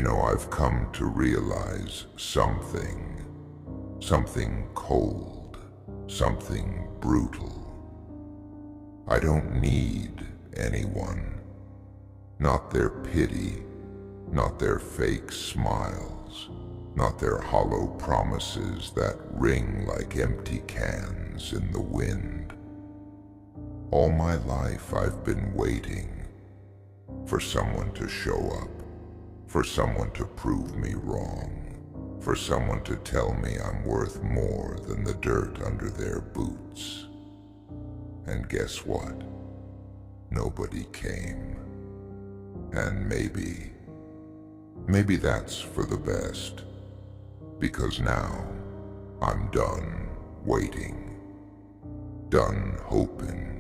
I've come to realize something cold, something brutal. I don't need anyone, not their pity, not their fake smiles, not their hollow promises that ring like empty cans in the wind. All my life I've been waiting for someone to show up, for someone to prove me wrong, for someone to tell me I'm worth more than the dirt under their boots. And guess what? Nobody came. And maybe that's for the best, because now I'm done waiting, done hoping,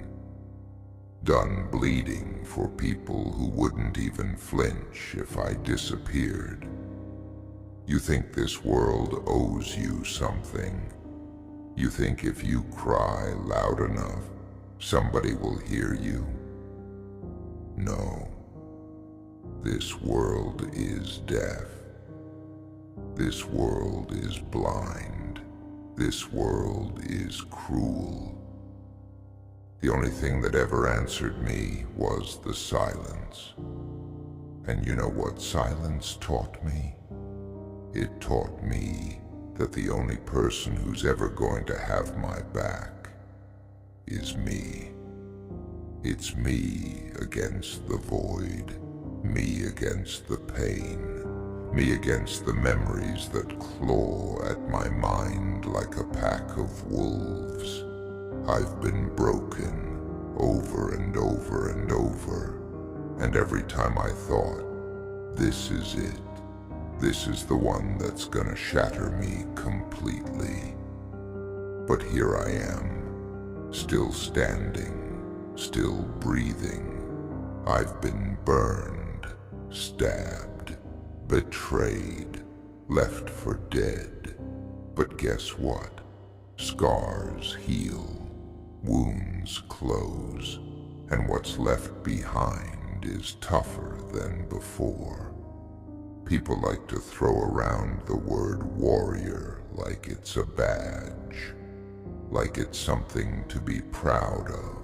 done bleeding for people who wouldn't even flinch if I disappeared. You think this world owes you something. You think if you cry loud enough, somebody will hear you. No. This world is deaf. This world is blind. This world is cruel. The only thing that ever answered me was the silence. And you know what silence taught me? It taught me that the only person who's ever going to have my back is me. It's me against the void, me against the pain, me against the memories that claw at my mind like a pack of wolves. I've been broken over and over and over, and every time I thought, this is it, this is the one that's gonna shatter me completely. But here I am, still standing, still breathing. I've been burned, stabbed, betrayed, left for dead. But guess what? Scars heal, wounds close, and what's left behind is tougher than before. People like to throw around the word warrior like it's a badge, like it's something to be proud of.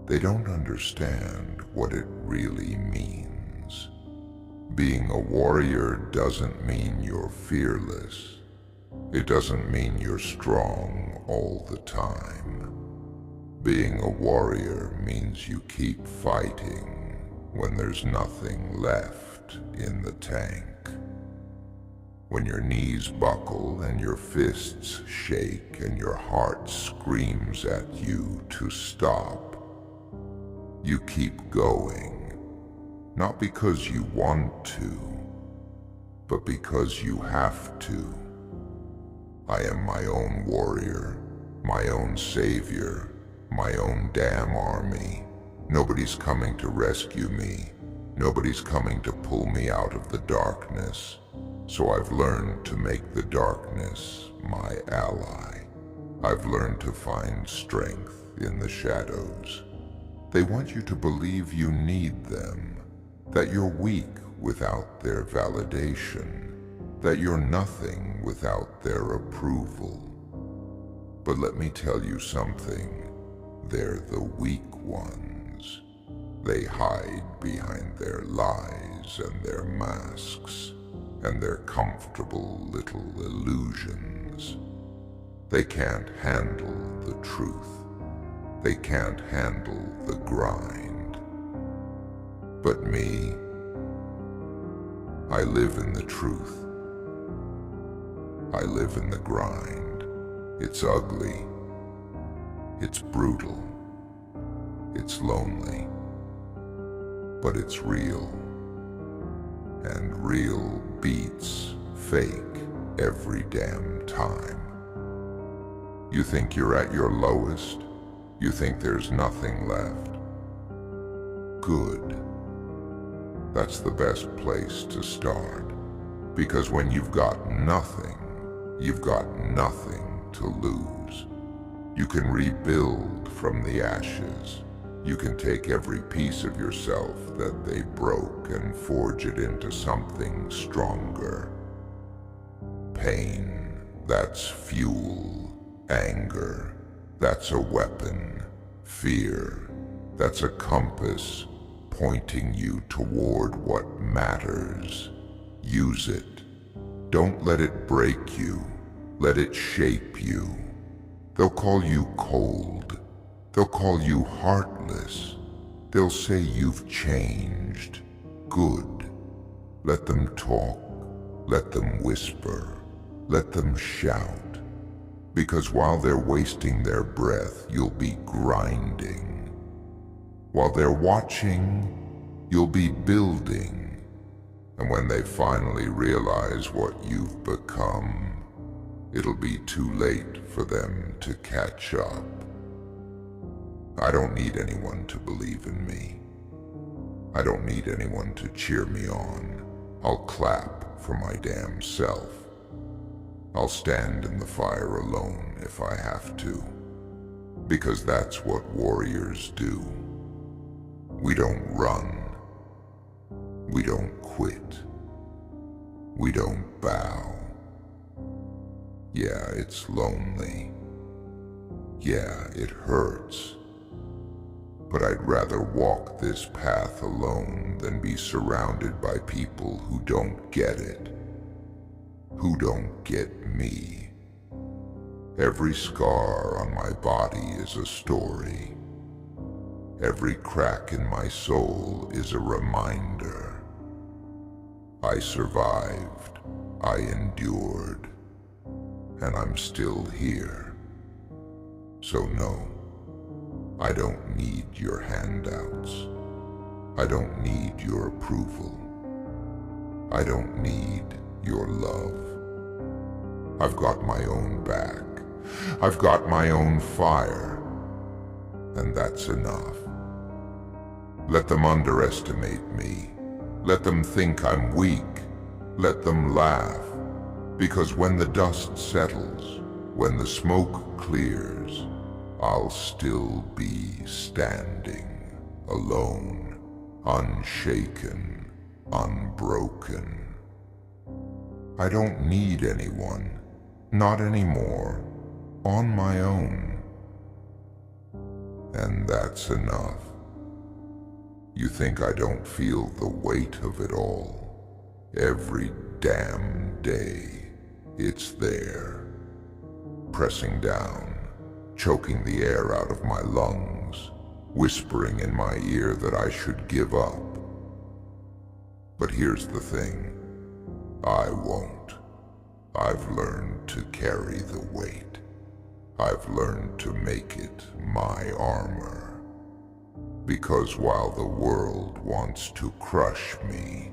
They don't understand what it really means. Being a warrior doesn't mean you're fearless. It doesn't mean you're strong all the time. Being a warrior means you keep fighting when there's nothing left in the tank. When your knees buckle and your fists shake and your heart screams at you to stop, you keep going, not because you want to, but because you have to. I am my own warrior, my own savior, my own damn army. Nobody's coming to rescue me. Nobody's coming to pull me out of the darkness. So I've learned to make the darkness my ally. I've learned to find strength in the shadows. They want you to believe you need them, that you're weak without their validation, that you're nothing without their approval. But let me tell you something, they're the weak ones. They hide behind their lies and their masks and their comfortable little illusions. They can't handle the truth. They can't handle the grind. But me, I live in the truth. I live in the grind. It's ugly. It's brutal. It's lonely. But it's real. And real beats fake every damn time. You think you're at your lowest? You think there's nothing left? Good. That's the best place to start. Because when you've got nothing, you've got nothing to lose. You can rebuild from the ashes. You can take every piece of yourself that they broke and forge it into something stronger. Pain, that's fuel. Anger, that's a weapon. Fear, that's a compass pointing you toward what matters. Use it. Don't let it break you. Let it shape you. They'll call you cold. They'll call you heartless. They'll say you've changed. Good. Let them talk. Let them whisper. Let them shout. Because while they're wasting their breath, you'll be grinding. While they're watching, you'll be building. And when they finally realize what you've become, it'll be too late for them to catch up. I don't need anyone to believe in me. I don't need anyone to cheer me on. I'll clap for my damn self. I'll stand in the fire alone if I have to, because that's what warriors do. We don't run. We don't quit. We don't bow. Yeah, it's lonely. Yeah, it hurts. But I'd rather walk this path alone than be surrounded by people who don't get it. Who don't get me. Every scar on my body is a story. Every crack in my soul is a reminder. I survived. I endured. And I'm still here. So no, I don't need your handouts. I don't need your approval. I don't need your love. I've got my own back. I've got my own fire. And that's enough. Let them underestimate me. Let them think I'm weak. Let them laugh. Because when the dust settles, when the smoke clears, I'll still be standing, alone, unshaken, unbroken. I don't need anyone, not anymore, on my own. And that's enough. You think I don't feel the weight of it all? Every damn day, it's there, pressing down, choking the air out of my lungs, whispering in my ear that I should give up. But here's the thing. I won't. I've learned to carry the weight. I've learned to make it my armor. Because while the world wants to crush me,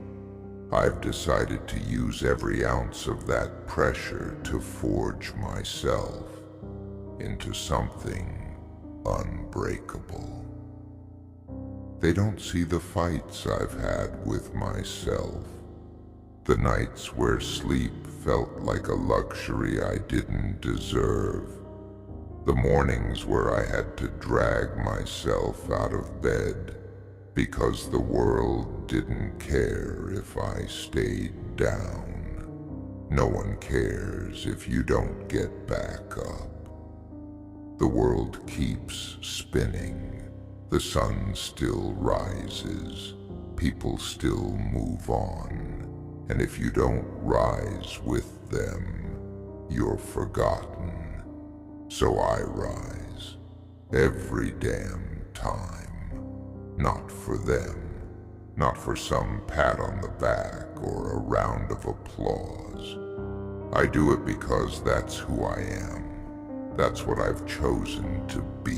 I've decided to use every ounce of that pressure to forge myself into something unbreakable. They don't see the fights I've had with myself. The nights where sleep felt like a luxury I didn't deserve. The mornings where I had to drag myself out of bed because the world didn't care if I stayed down. No one cares if you don't get back up. The world keeps spinning. The sun still rises. People still move on. And if you don't rise with them, you're forgotten. So I rise, every damn time. Not for them, not for some pat on the back or a round of applause. I do it because that's who I am. That's what I've chosen to be.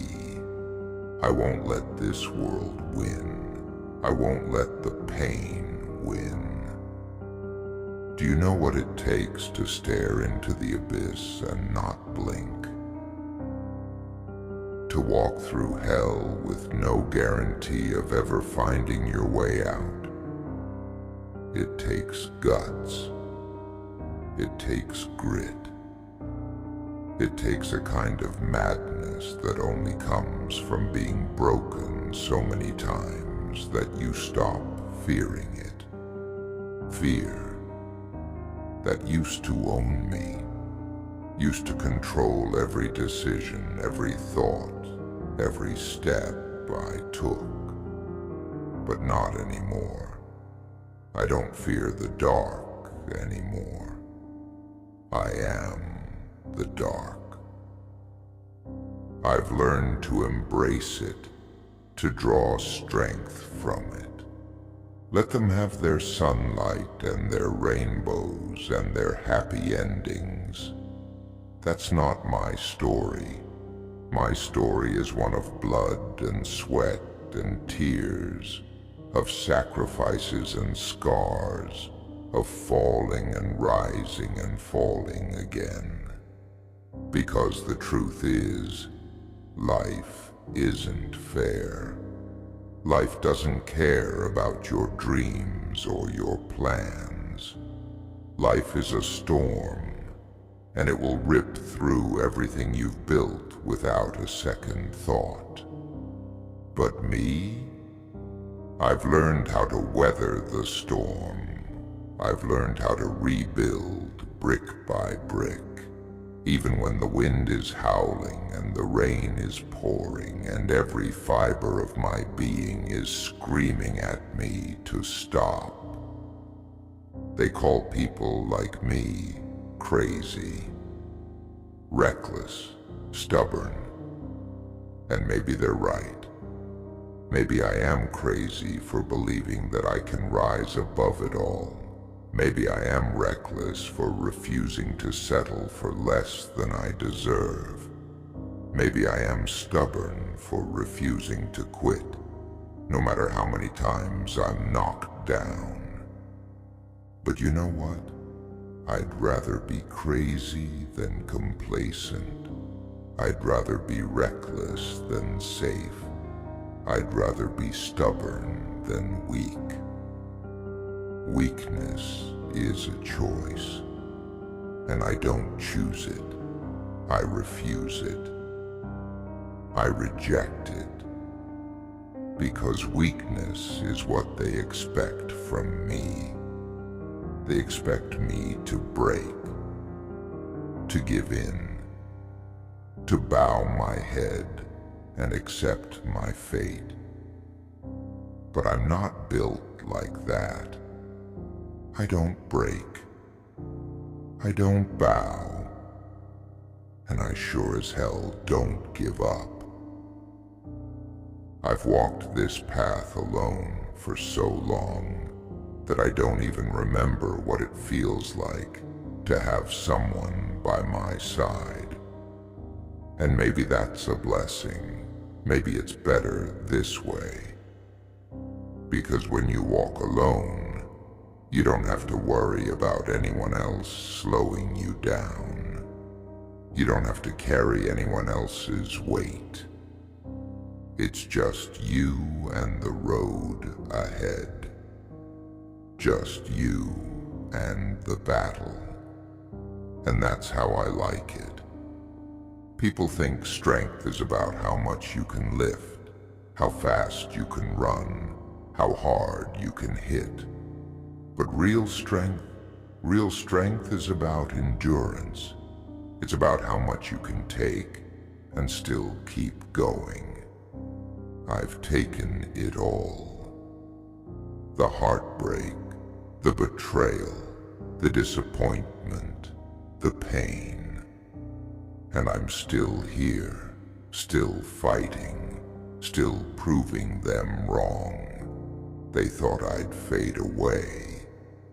I won't let this world win. I won't let the pain win. Do you know what it takes to stare into the abyss and not blink? To walk through hell with no guarantee of ever finding your way out. It takes guts. It takes grit. It takes a kind of madness that only comes from being broken so many times that you stop fearing it. Fear that used to own me, used to control every decision, every thought, every step I took. But not anymore. I don't fear the dark anymore. I am the dark. I've learned to embrace it, to draw strength from it. Let them have their sunlight and their rainbows and their happy endings. That's not my story. My story is one of blood and sweat and tears, of sacrifices and scars, of falling and rising and falling again. Because the truth is, life isn't fair. Life doesn't care about your dreams or your plans. Life is a storm, and it will rip through everything you've built without a second thought. But me? I've learned how to weather the storm. I've learned how to rebuild brick by brick, even when the wind is howling and the rain is pouring and every fiber of my being is screaming at me to stop. They call people like me crazy, reckless, stubborn, and maybe they're right. Maybe I am crazy for believing that I can rise above it all. Maybe I am reckless for refusing to settle for less than I deserve. Maybe I am stubborn for refusing to quit, no matter how many times I'm knocked down. But you know what? I'd rather be crazy than complacent. I'd rather be reckless than safe. I'd rather be stubborn than weak. Weakness is a choice, and I don't choose it. I refuse it. I reject it, because weakness is what they expect from me. They expect me to break, to give in, to bow my head and accept my fate. But I'm not built like that. I don't break. I don't bow. And I sure as hell don't give up. I've walked this path alone for so long that I don't even remember what it feels like to have someone by my side. And maybe that's a blessing. Maybe it's better this way. Because when you walk alone, you don't have to worry about anyone else slowing you down. You don't have to carry anyone else's weight. It's just you and the road ahead. Just you and the battle. And that's how I like it. People think strength is about how much you can lift, how fast you can run, how hard you can hit. But real strength is about endurance. It's about how much you can take and still keep going. I've taken it all. The heartbreak, the betrayal, the disappointment, the pain. And I'm still here, still fighting, still proving them wrong. They thought I'd fade away.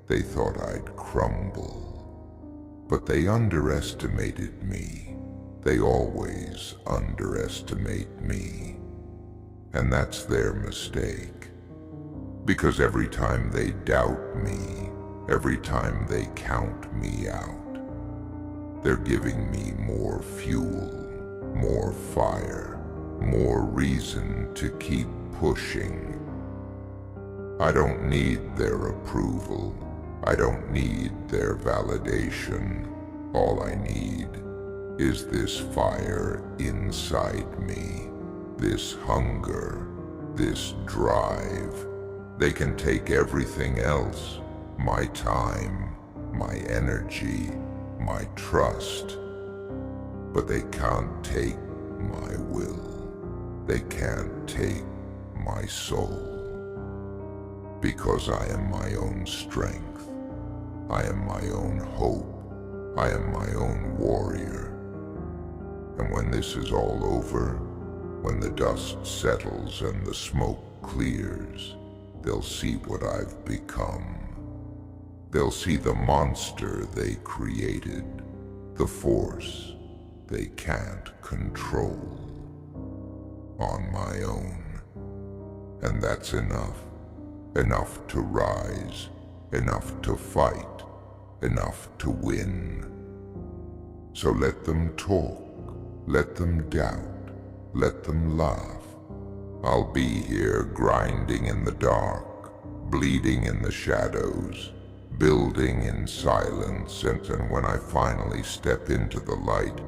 They thought I'd crumble. But they underestimated me. They always underestimate me. And that's their mistake. Because every time they doubt me, every time they count me out, they're giving me more fuel, more fire, more reason to keep pushing. I don't need their approval. I don't need their validation. All I need is this fire inside me, this hunger, this drive. They can take everything else, my time, my energy, my trust, but they can't take my will. They can't take my soul. Because I am my own strength. I am my own hope. I am my own warrior. And when this is all over, when the dust settles and the smoke clears, they'll see what I've become. They'll see the monster they created, the force they can't control. On my own. And that's enough. Enough to rise, enough to fight, enough to win. So let them talk, let them doubt, let them laugh. I'll be here grinding in the dark, bleeding in the shadows, building in silence, and when I finally step into the light,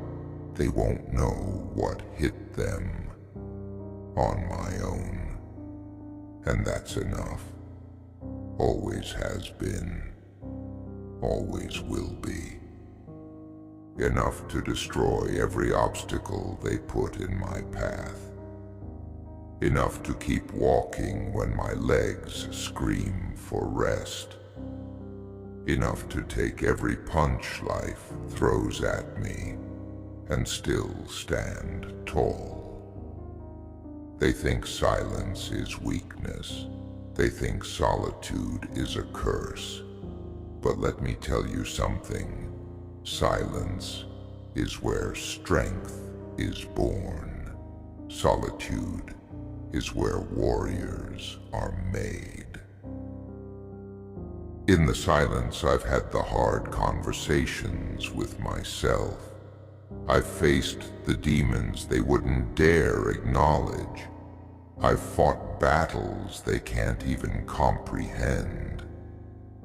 they won't know what hit them. On my own. And that's enough. Always has been. Always will be. Enough to destroy every obstacle they put in my path. Enough to keep walking when my legs scream for rest. Enough to take every punch life throws at me and still stand tall. They think silence is weakness. They think solitude is a curse. But let me tell you something. Silence is where strength is born. Solitude is where warriors are made. In the silence, I've had the hard conversations with myself. I've faced the demons they wouldn't dare acknowledge. I've fought battles they can't even comprehend.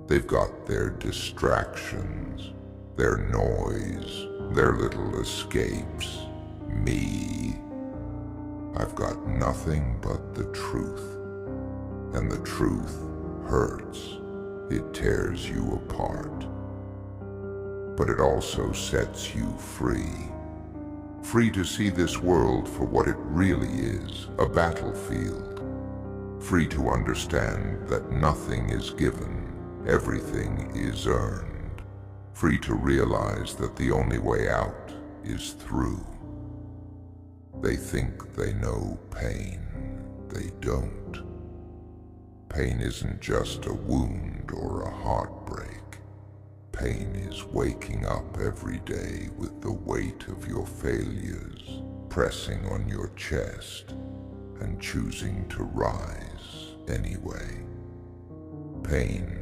They've got their distractions, their noise, their little escapes. Me, I've got nothing but the truth. And the truth hurts. It tears you apart. But it also sets you free. Free to see this world for what it really is, a battlefield. Free to understand that nothing is given, everything is earned. Free to realize that the only way out is through. They think they know pain. They don't. Pain isn't just a wound or a heartbreak. Pain is waking up every day with the weight of your failures pressing on your chest and choosing to rise anyway. Pain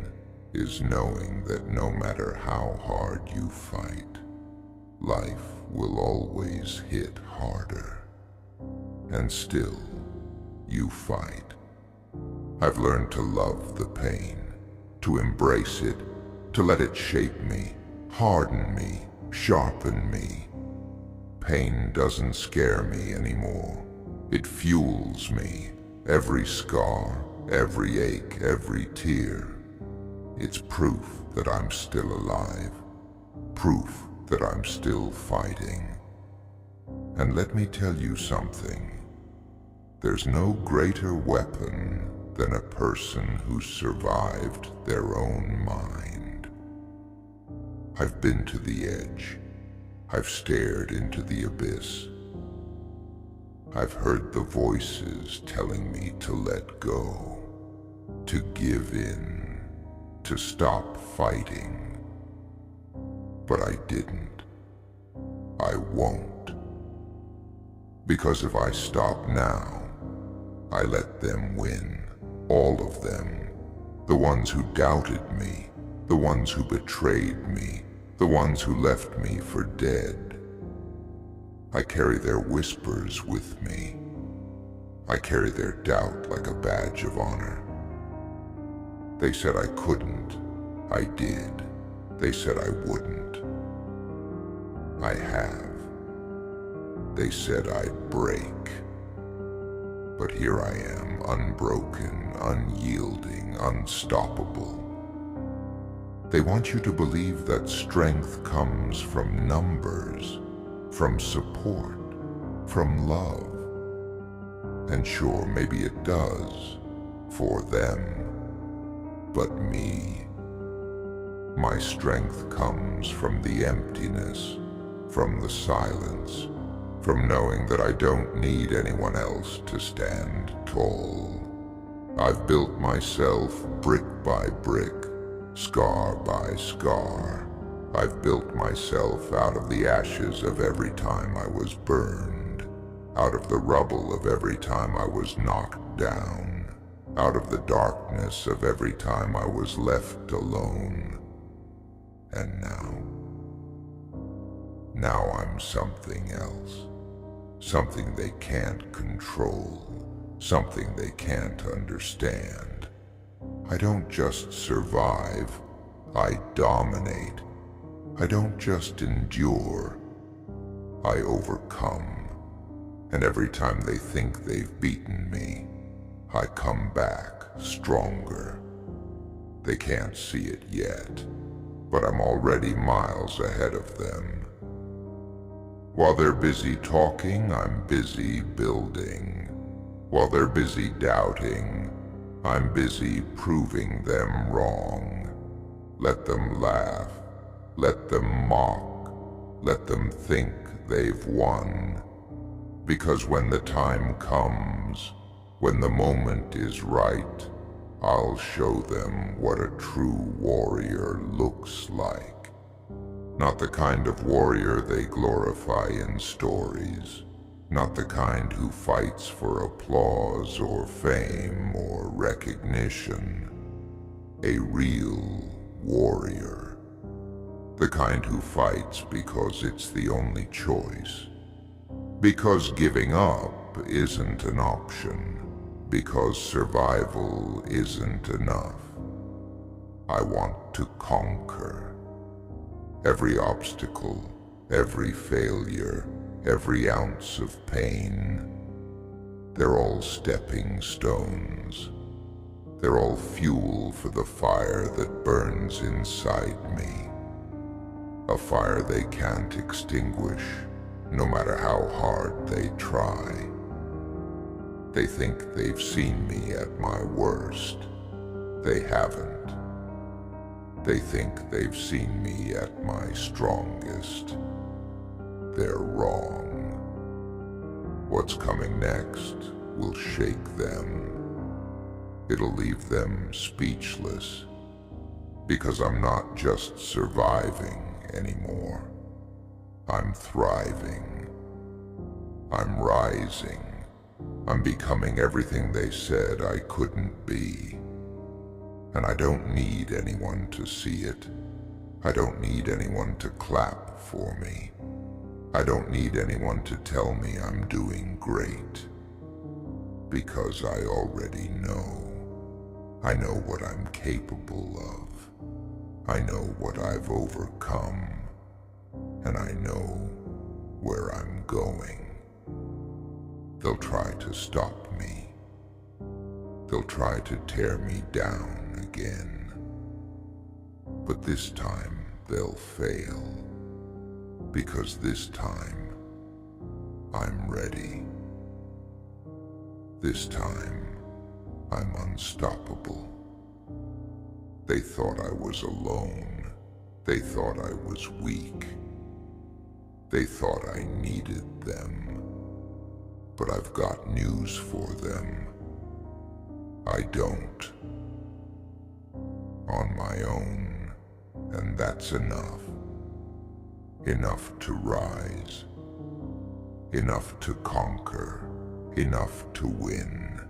is knowing that no matter how hard you fight, life will always hit harder. And still, you fight. I've learned to love the pain, to embrace it, to let it shape me, harden me, sharpen me. Pain doesn't scare me anymore. It fuels me. Every scar, every ache, every tear. It's proof that I'm still alive. Proof that I'm still fighting. And let me tell you something. There's no greater weapon than a person who's survived their own mind. I've been to the edge. I've stared into the abyss. I've heard the voices telling me to let go, to give in, to stop fighting. But I didn't. I won't. Because if I stop now, I let them win. All of them. The ones who doubted me, the ones who betrayed me, the ones who left me for dead. I carry their whispers with me. I carry their doubt like a badge of honor. They said I couldn't. I did. They said I wouldn't. I have. They said I'd break. But here I am, unbroken, unyielding, unstoppable. They want you to believe that strength comes from numbers, from support, from love. And sure, maybe it does, for them. But me, my strength comes from the emptiness, from the silence, from knowing that I don't need anyone else to stand tall. I've built myself brick by brick, scar by scar. I've built myself out of the ashes of every time I was burned, out of the rubble of every time I was knocked down, out of the darkness of every time I was left alone. And now I'm something else, something they can't control, something they can't understand. I don't just survive, I dominate. I don't just endure, I overcome. And every time they think they've beaten me, I come back stronger. They can't see it yet, but I'm already miles ahead of them. While they're busy talking, I'm busy building. While they're busy doubting, I'm busy proving them wrong. Let them laugh, let them mock, let them think they've won. Because when the time comes, when the moment is right, I'll show them what a true warrior looks like. Not the kind of warrior they glorify in stories, not the kind who fights for applause or fame or recognition. A real warrior. The kind who fights because it's the only choice. Because giving up isn't an option. Because survival isn't enough. I want to conquer. Every obstacle, every failure, every ounce of pain. They're all stepping stones. They're all fuel for the fire that burns inside me. A fire they can't extinguish, no matter how hard they try. They think they've seen me at my worst. They haven't. They think they've seen me at my strongest. They're wrong. What's coming next will shake them. It'll leave them speechless, because I'm not just surviving anymore. I'm thriving. I'm rising. I'm becoming everything they said I couldn't be. And I don't need anyone to see it. I don't need anyone to clap for me. I don't need anyone to tell me I'm doing great. Because I already know. I know what I'm capable of. I know what I've overcome. And I know where I'm going. They'll try to stop me. They'll try to tear me down again. But this time they'll fail. Because this time I'm ready. This time I'm unstoppable. They thought I was alone. They thought I was weak. They thought I needed them. But I've got news for them. I don't. On my own, and that's enough. Enough to rise. Enough to conquer. Enough to win.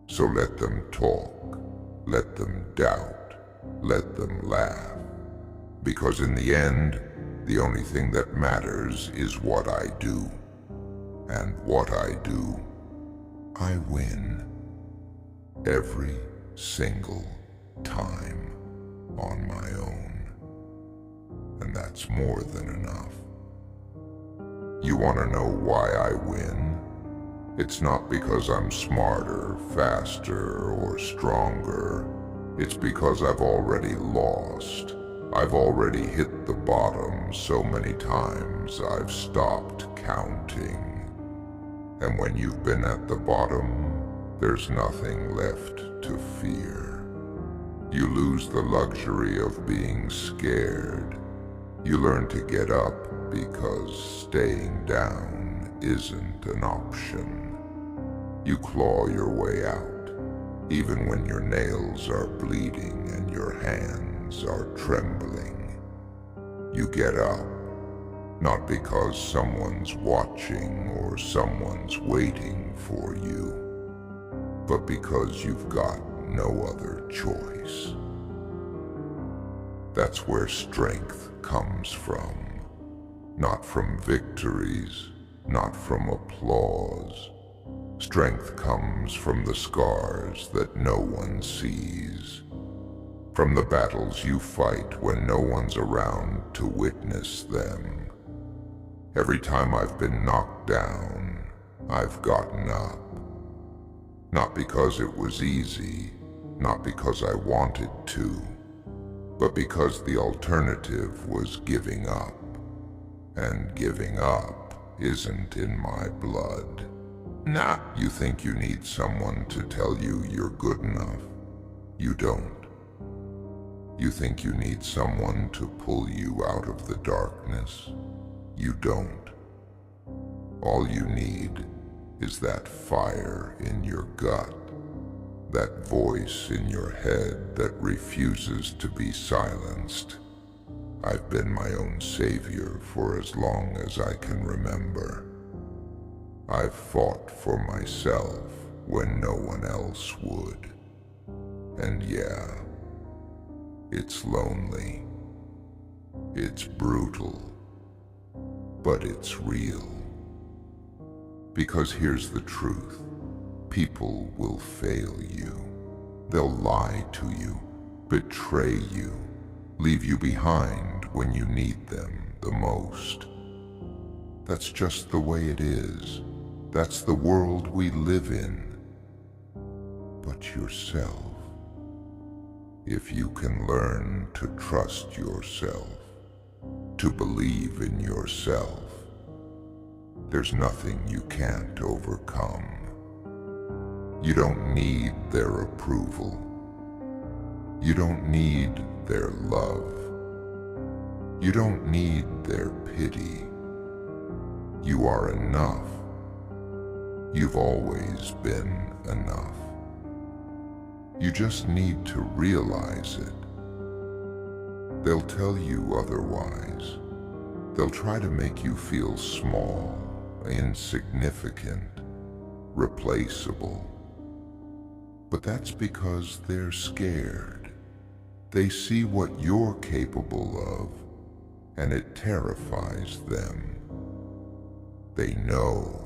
So let them talk. Let them doubt. Let them laugh. Because in the end, the only thing that matters is what I do. And what I do, I win. Every single time on my own. And that's more than enough. You want to know why I win? It's not because I'm smarter, faster, or stronger. It's because I've already lost. I've already hit the bottom so many times I've stopped counting. And when you've been at the bottom, there's nothing left to fear. You lose the luxury of being scared. You learn to get up because staying down isn't an option. You claw your way out, even when your nails are bleeding and your hands are trembling. You get up, not because someone's watching or someone's waiting for you, but because you've got no other choice. That's where strength comes from. Not from victories, not from applause. Strength comes from the scars that no one sees. From the battles you fight when no one's around to witness them. Every time I've been knocked down, I've gotten up. Not because it was easy, not because I wanted to, but because the alternative was giving up. And giving up isn't in my blood. Nah, you think you need someone to tell you you're good enough. You don't. You think you need someone to pull you out of the darkness. You don't. All you need is that fire in your gut, that voice in your head that refuses to be silenced. I've been my own savior for as long as I can remember. I've fought for myself when no one else would. And yeah, it's lonely. It's brutal. But it's real. Because here's the truth. People will fail you. They'll lie to you, betray you, leave you behind when you need them the most. That's just the way it is. That's the world we live in. But yourself, if you can learn to trust yourself, to believe in yourself, there's nothing you can't overcome. You don't need their approval. You don't need their love. You don't need their pity. You are enough. You've always been enough. You just need to realize it. They'll tell you otherwise. They'll try to make you feel small, insignificant, replaceable. But that's because they're scared. They see what you're capable of, and it terrifies them. They know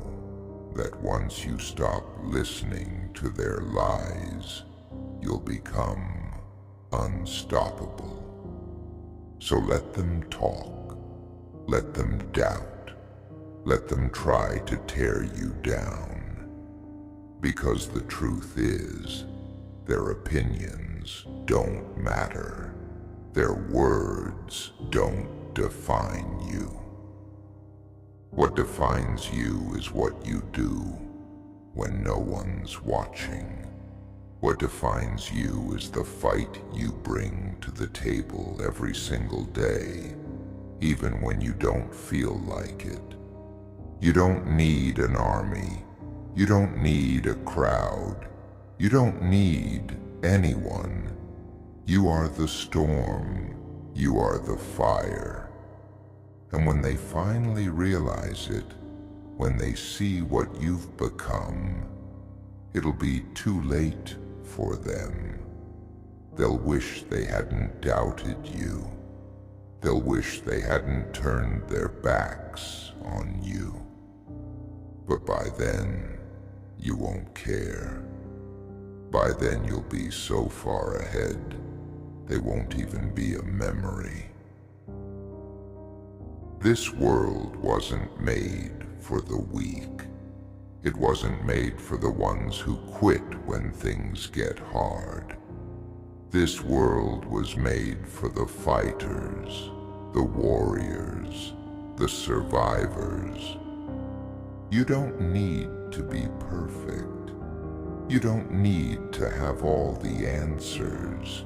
that once you stop listening to their lies, you'll become unstoppable. So let them talk, let them doubt, let them try to tear you down. Because the truth is, their opinions don't matter. Their words don't define you. What defines you is what you do when no one's watching. What defines you is the fight you bring to the table every single day, even when you don't feel like it. You don't need an army. You don't need a crowd. You don't need anyone. You are the storm. You are the fire. And when they finally realize it, when they see what you've become, it'll be too late for them. They'll wish they hadn't doubted you. They'll wish they hadn't turned their backs on you. But by then, you won't care. By then you'll be so far ahead, they won't even be a memory. This world wasn't made for the weak. It wasn't made for the ones who quit when things get hard. This world was made for the fighters, the warriors, the survivors. You don't need to be perfect. You don't need to have all the answers.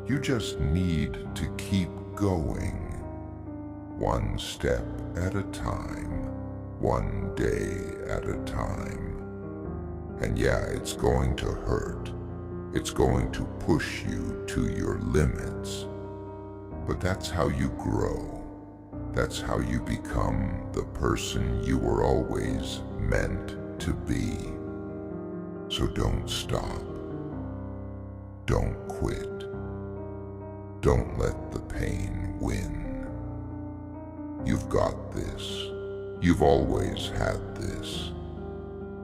You just need to keep going. One step at a time, one day at a time. And yeah, it's going to hurt. It's going to push you to your limits. But that's how you grow. That's how you become the person you were always meant to be. So don't stop. Don't quit. Don't let the pain win. You've got this. You've always had this.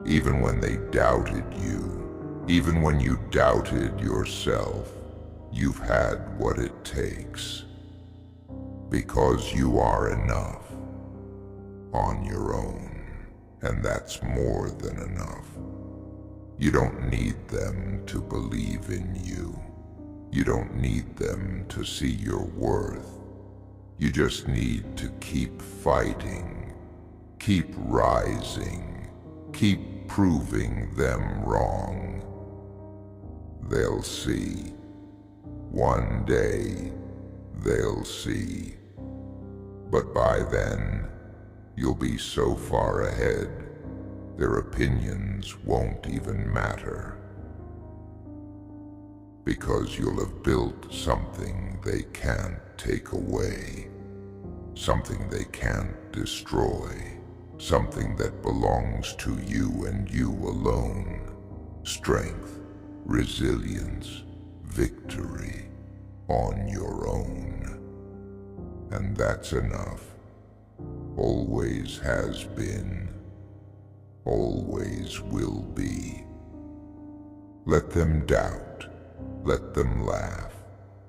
Even when they doubted you, even when you doubted yourself, you've had what it takes. Because you are enough on your own, and that's more than enough. You don't need them to believe in you. You don't need them to see your worth. You just need to keep fighting, keep rising, keep proving them wrong. They'll see. One day, they'll see. But by then, you'll be so far ahead, their opinions won't even matter. Because you'll have built something they can't take away, something they can't destroy, something that belongs to you and you alone. Strength, resilience, victory on your own. And that's enough. Always has been, always will be. Let them doubt. Let them laugh.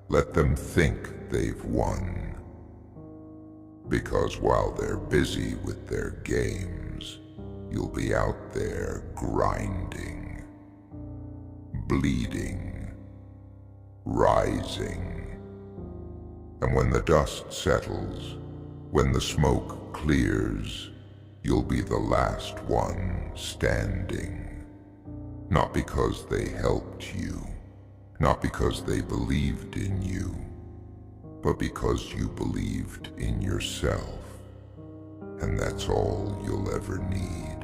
Let them think they've won. Because while they're busy with their games, you'll be out there grinding, bleeding, rising. And when the dust settles, when the smoke clears, you'll be the last one standing. Not because they helped you, not because they believed in you, but because you believed in yourself. And that's all you'll ever need.